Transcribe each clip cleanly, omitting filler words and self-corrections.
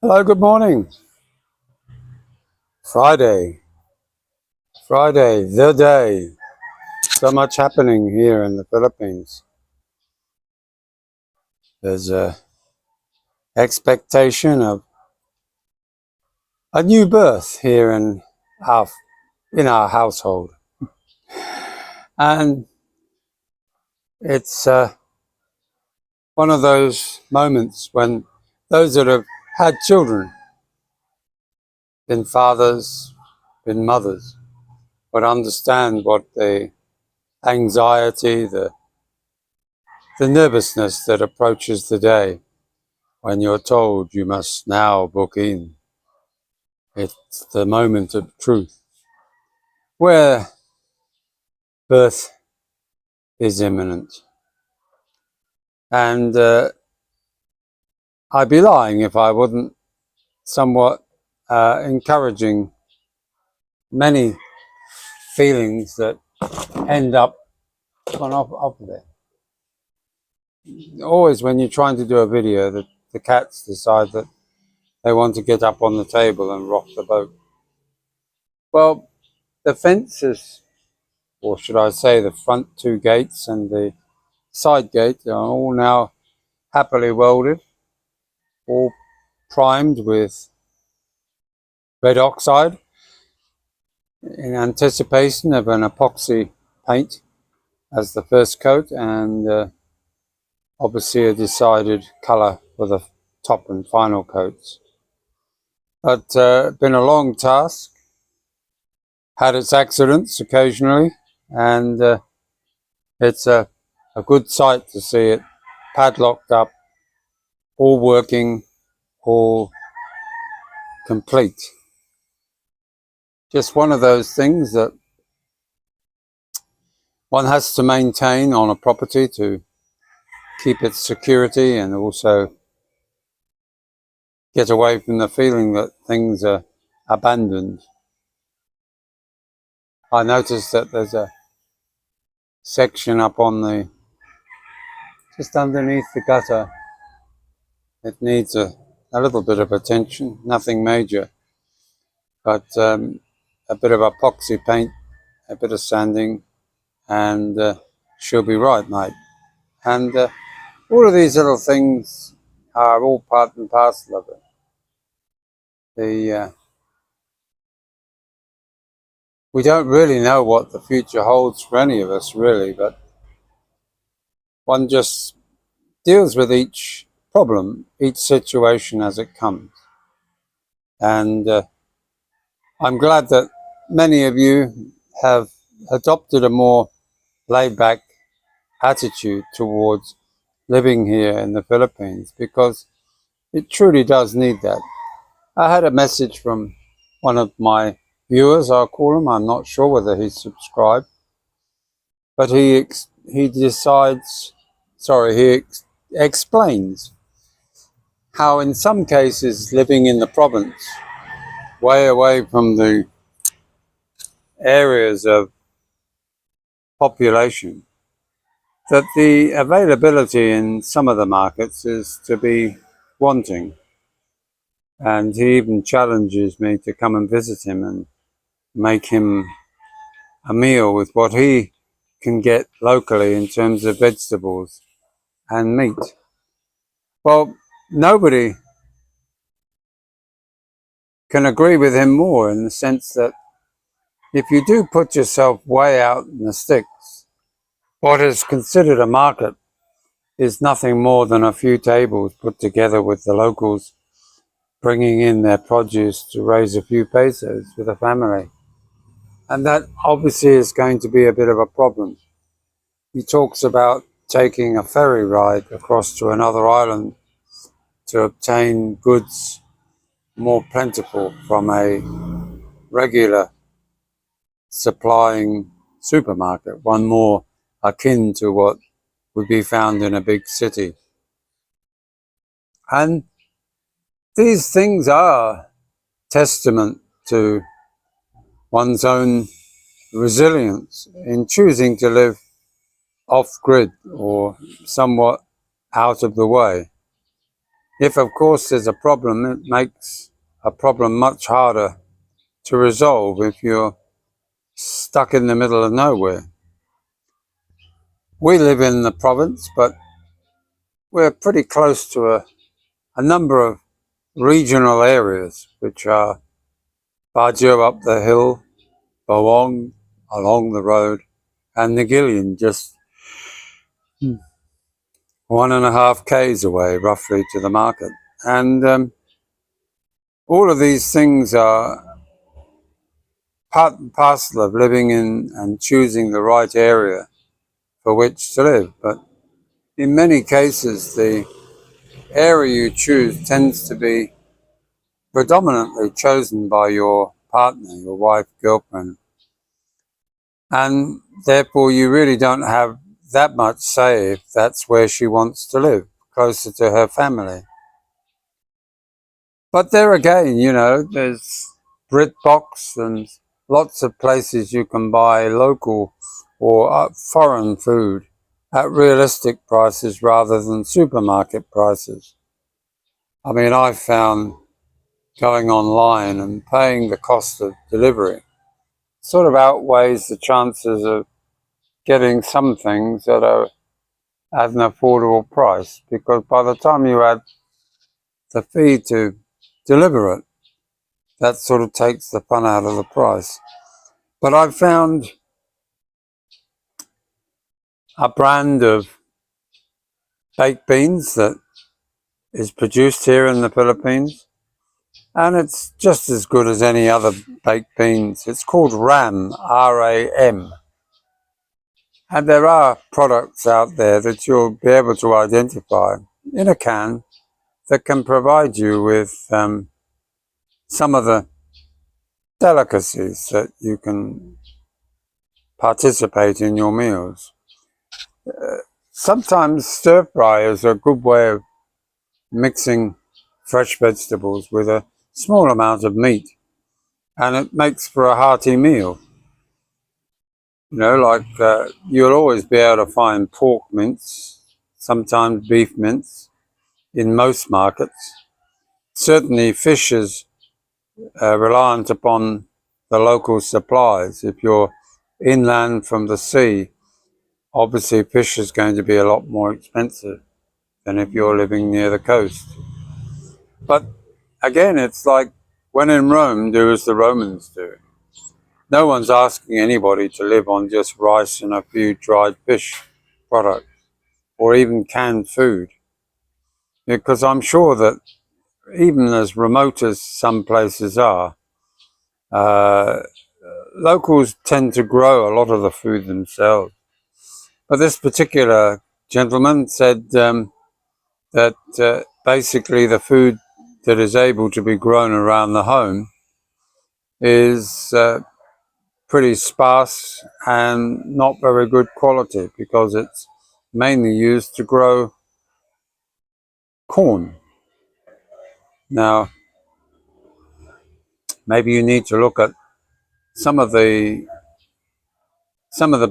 Hello, good morning. Friday, the day. So much happening here in the Philippines. There's a expectation of a new birth here our in our household, and it's one of those moments when those that have had children, been fathers, been mothers, would understand what the anxiety, the nervousness that approaches the day when you're told you must now book in. It's the moment of truth where birth is imminent. And I'd be lying if I wasn't somewhat encouraging many feelings that end up on off of it. Always when you're trying to do a video, the cats decide that they want to get up on the table and rock the boat. Well, the fences, or should I say the front two gates and the side gate, are all now happily welded, all primed with red oxide in anticipation of an epoxy paint as the first coat, and obviously a decided colour for the top and final coats. But been a long task, had its accidents occasionally, and it's a good sight to see it padlocked up, all working, all complete. Just one of those things that one has to maintain on a property to keep its security and also get away from the feeling that things are abandoned. I noticed that there's a section up on just underneath the gutter. It needs a little bit of attention, nothing major, but a bit of epoxy paint, a bit of sanding, and she'll be right, mate. And all of these little things are all part and parcel of it. We don't really know what the future holds for any of us, really, but one just deals with each problem, each situation as it comes. And I'm glad that many of you have adopted a more laid-back attitude towards living here in the Philippines, because it truly does need that. I had a message from one of my viewers, I'll call him. I'm not sure whether he's subscribed, but he explains how in some cases living in the province, way away from the areas of population, that the availability in some of the markets is to be wanting. And he even challenges me to come and visit him and make him a meal with what he can get locally in terms of vegetables and meat. Well, nobody can agree with him more, in the sense that if you do put yourself way out in the sticks, what is considered a market is nothing more than a few tables put together with the locals bringing in their produce to raise a few pesos for the family. And that obviously is going to be a bit of a problem. He talks about taking a ferry ride across to another island to obtain goods more plentiful from a regular supplying supermarket, one more akin to what would be found in a big city. And these things are testament to one's own resilience in choosing to live off-grid or somewhat out of the way. If, of course, there's a problem, it makes a problem much harder to resolve if you're stuck in the middle of nowhere. We live in the province, but we're pretty close to a number of regional areas, which are Bajau up the hill, Bawong along the road, and Negillion just 1.5 k's away, roughly, to the market. And all of these things are part and parcel of living in and choosing the right area for which to live. But in many cases, the area you choose tends to be predominantly chosen by your partner, your wife, girlfriend. And therefore, you really don't have that much say if that's where she wants to live, closer to her family. But there again, you know, there's BritBox and lots of places you can buy local or foreign food at realistic prices rather than supermarket prices. I mean, I found going online and paying the cost of delivery sort of outweighs the chances of getting some things that are at an affordable price, because by the time you add the fee to deliver it, that sort of takes the fun out of the price. But I've found a brand of baked beans that is produced here in the Philippines, and it's just as good as any other baked beans. It's called RAM, R-A-M. And there are products out there that you'll be able to identify in a can that can provide you with some of the delicacies that you can participate in your meals. Sometimes stir fry is a good way of mixing fresh vegetables with a small amount of meat, and it makes for a hearty meal. You know, like you'll always be able to find pork mince, sometimes beef mince, in most markets. Certainly fish is reliant upon the local supplies. If you're inland from the sea, obviously fish is going to be a lot more expensive than if you're living near the coast. But again, it's like when in Rome, do as the Romans do. No one's asking anybody to live on just rice and a few dried fish products or even canned food, because I'm sure that even as remote as some places are, locals tend to grow a lot of the food themselves. But this particular gentleman said that basically the food that is able to be grown around the home is pretty sparse and not very good quality, because it's mainly used to grow corn. Now, maybe you need to look at some of the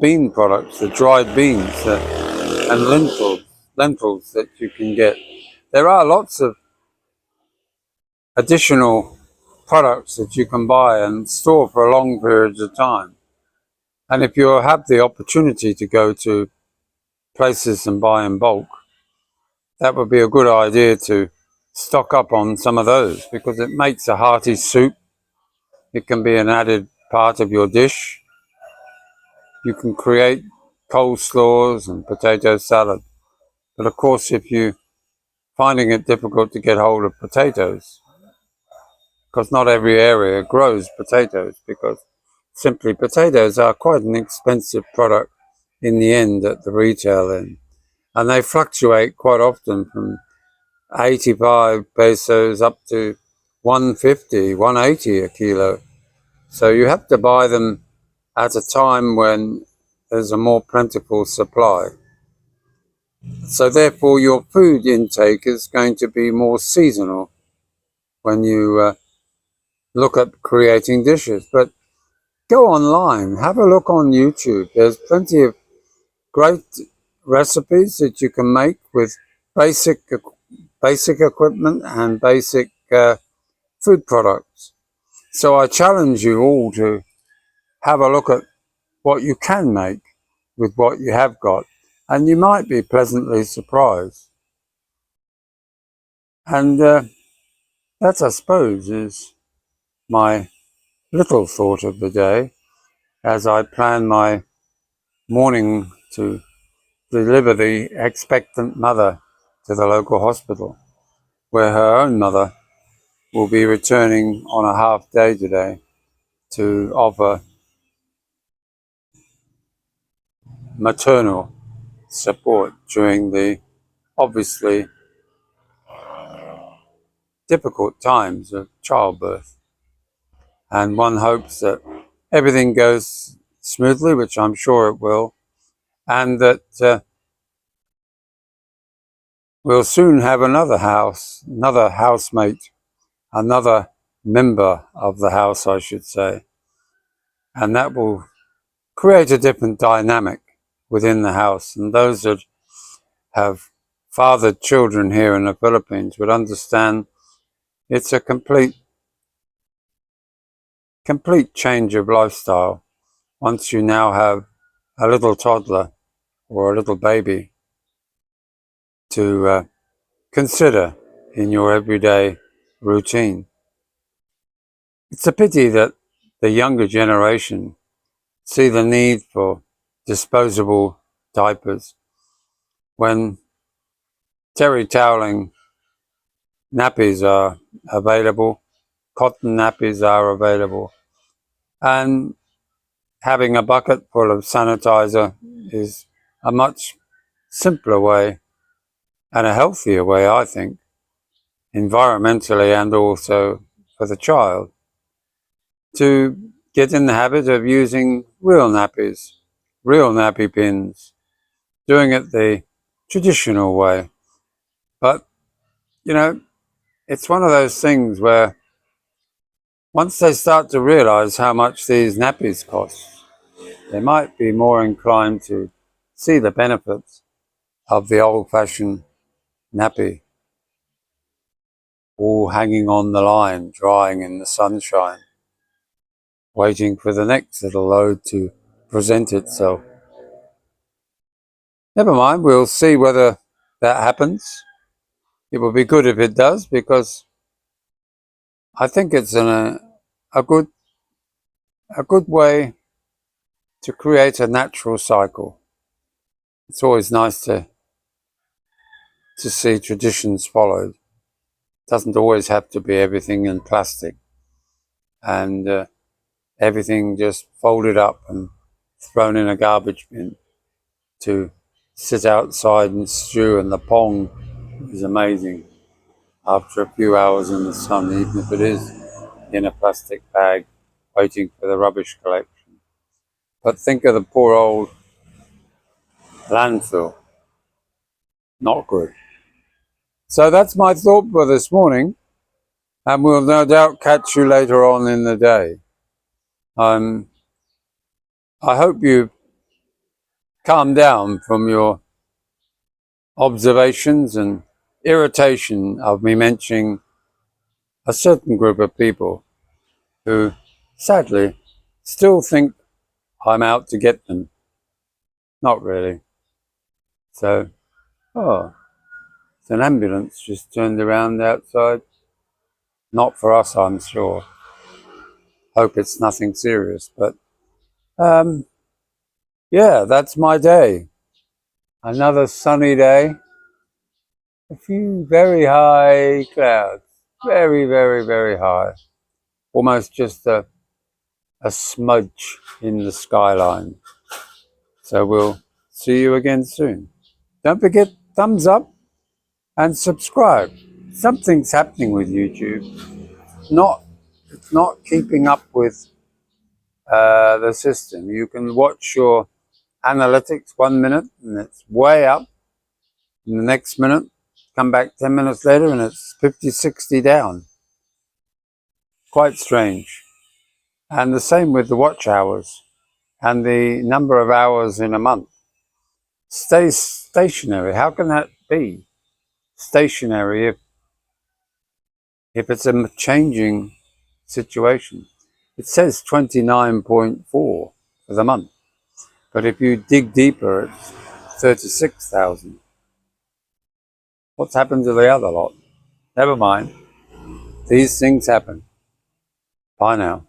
bean products, the dried beans and lentils that you can get. There are lots of additional products that you can buy and store for long periods of time. And if you have the opportunity to go to places and buy in bulk, that would be a good idea to stock up on some of those, because it makes a hearty soup. It can be an added part of your dish. You can create coleslaws and potato salad. But of course, if you're finding it difficult to get hold of potatoes, because not every area grows potatoes, because simply potatoes are quite an expensive product in the end at the retail end. And they fluctuate quite often from 85 pesos up to 150, 180 a kilo. So you have to buy them at a time when there's a more plentiful supply. So therefore your food intake is going to be more seasonal when you look at creating dishes. But go online, have a look on YouTube. There's plenty of great recipes that you can make with basic basic equipment and basic food products. So I challenge you all to have a look at what you can make with what you have got, and you might be pleasantly surprised. And that, I suppose, is my little thought of the day as I plan my morning to deliver the expectant mother to the local hospital, where her own mother will be returning on a half day today to offer maternal support during the obviously difficult times of childbirth. And one hopes that everything goes smoothly, which I'm sure it will, and that we'll soon have another housemate, another member of the house, I should say, and that will create a different dynamic within the house. And those that have fathered children here in the Philippines would understand it's a complete change of lifestyle once you now have a little toddler or a little baby to consider in your everyday routine. It's a pity that the younger generation see the need for disposable diapers when terry toweling nappies are available, cotton nappies are available, and having a bucket full of sanitizer is a much simpler way and a healthier way, I think, environmentally and also for the child, to get in the habit of using real nappies, real nappy pins, doing it the traditional way. But, you know, it's one of those things where once they start to realize how much these nappies cost, they might be more inclined to see the benefits of the old-fashioned nappy, all hanging on the line, drying in the sunshine, waiting for the next little load to present itself. Never mind, we'll see whether that happens. It will be good if it does, because I think it's a good way to create a natural cycle. It's always nice to see traditions followed. It doesn't always have to be everything in plastic and everything just folded up and thrown in a garbage bin. To sit outside and stew, and the pong is amazing after a few hours in the sun, even if it is in a plastic bag waiting for the rubbish collection. But think of the poor old landfill. Not good. So that's my thought for this morning, and we'll no doubt catch you later on in the day. I hope you calm down from your observations and irritation of me mentioning a certain group of people who sadly still think I'm out to get them. Not really. So, oh, it's an ambulance just turned around outside. Not for us, I'm sure. Hope it's nothing serious, but yeah, that's my day. Another sunny day. A few very high clouds. Very, very, very high. Almost just a smudge in the skyline. So we'll see you again soon. Don't forget, thumbs up and subscribe. Something's happening with YouTube. It's not keeping up with the system. You can watch your analytics 1 minute and it's way up. In the next minute, come back 10 minutes later and it's 50, 60 down. Quite strange. And the same with the watch hours and the number of hours in a month. Stays stationary. How can that be? stationary if it's a changing situation. It says 29.4 for the month, but if you dig deeper, it's 36,000. What's happened to the other lot? Never mind. These things happen. Bye now.